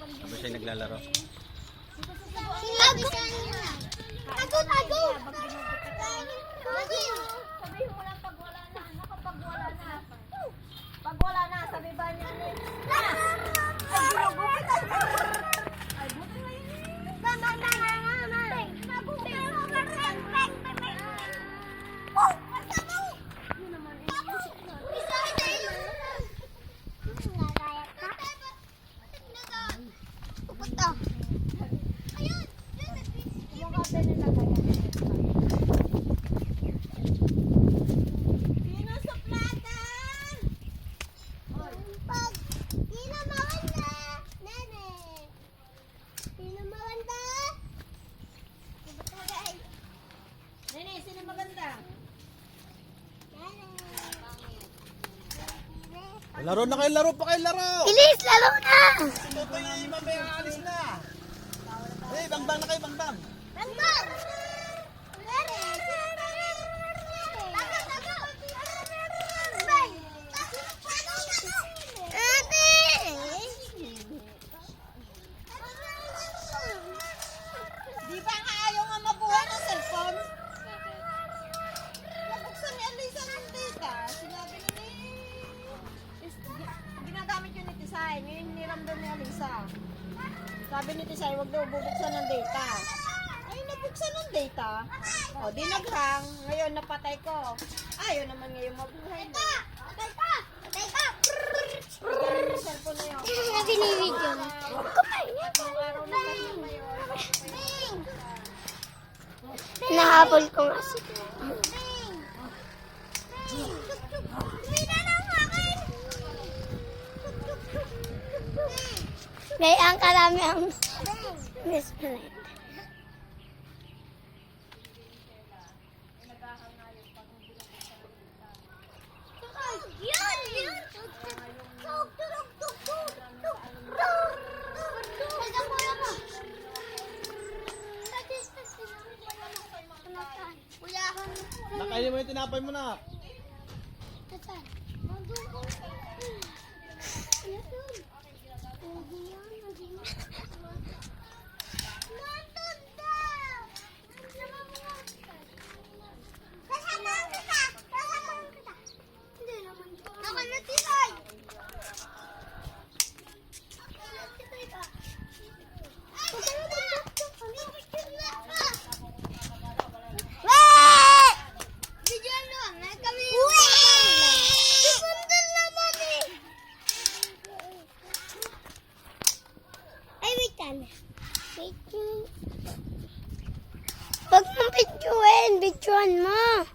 Tapos siya naglalaro. Tago! Sabihin mo lang pag wala na. Pag wala na. Pag wala na, sabi ba niya ulit? Ay, buti na yun. Nene, sino maganda? Laro na kayo, laro pa kayo, laro! Bilis, laro na! Tutoy na yung mamaya, alis na! Bangbang na kayo, bangbang! Di ba nga ayaw nga mabuhay ng cellphone? Nabuksan ni Alisa ng data. Sinabi ni ginagamit yun ni Tisay. Ngayon niramdam ni Alisa. Sabi ni Tisay, huwag daw bubuksan ng data. Ay, nabuksan ng data. O, di naghang. Ngayon, napatay ko. Ayaw naman ngayon mabuhay na. Ganun yung cellphone na yun. Binibidyo. Tatlong araw na kasi ngayon. Nahabol ko nga si May ang karami ang Miss Planet. Nakainin mo yung tinapay mo na. Huwag mong picturean mo.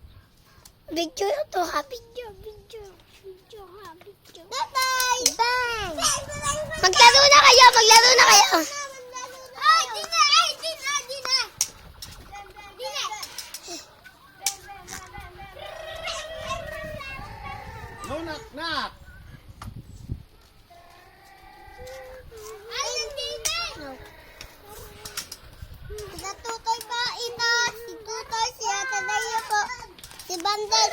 Picture ito ha, picture ha, picture. Bye! Bye! Maglaro na kayo! Ay, di na! No, knock! Ay, hindi na! Sa tutoy pa, ito. Si tutoy, si Ate Daya po. Si Bandel,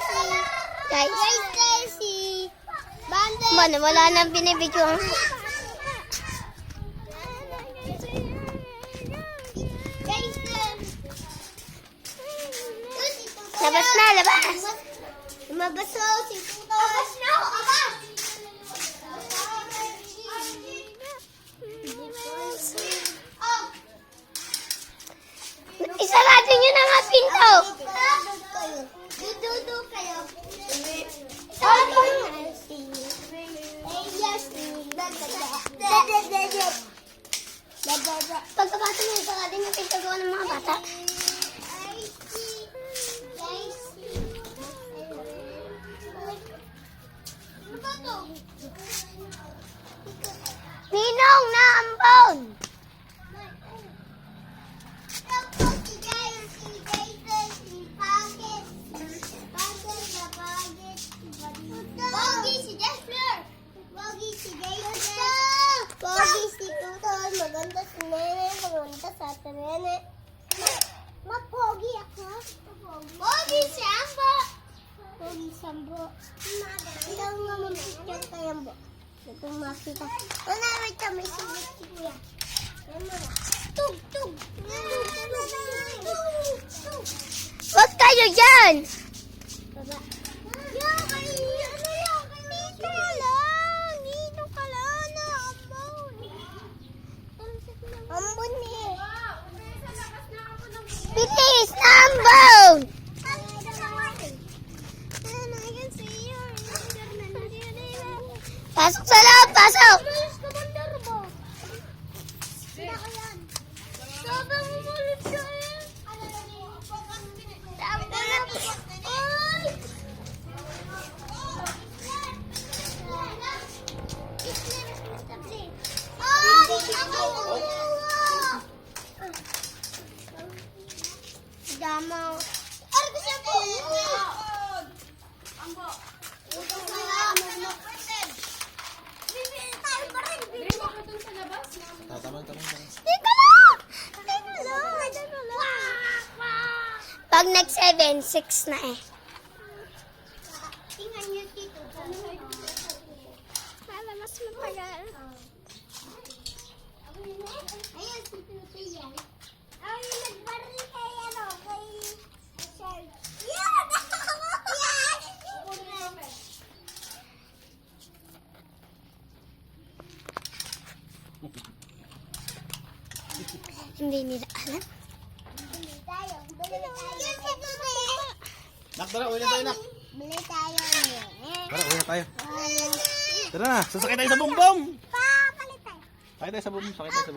si Bandel. Wala nang binibigyan. Labas na, labas. Lumabas na si tutoy. Labas na ako, abas. Isarado nyo na nga pinto. Dududu kayo. Pagkabasa mo, isarado nyo pinto gawa ng mga bata. Ninong na ambon. Maganda si Nene, maganda sa ate Nene. Mapogi ako. Pogi si Ambo. Pogi si Ambo. Ikaw nga mag-picture kay Ambo. Ito makita. Una, wait ka, may sulit si Kuya. Tug, tug. Huwag kayo dyan! Baba. Yan, kay, ano yan, kay Nito lang. Nito ka lang na ambon. Ambon eh. Bilis na ambon! Pasok sa loob, pasok! Damaw. Ay, gusto ko. Ambo. Tama. Teka lang! Pag nag-7, 6 na eh. Tingnan niyo dito. Para mas matagal. Ayan, si Tuto yan. Ay, nagbaril kay ano, kay Sir. Yan! Yan! Hindi nila alam. Bili tayo. Nak, tara, uwi na tayo, nak. Bili tayo. Tara, uwi na tayo. Tara na, sasakay tayo sa bumbong. Papalit tayo. Sakay tayo sa bumbong, sakay tayo sa bumbong.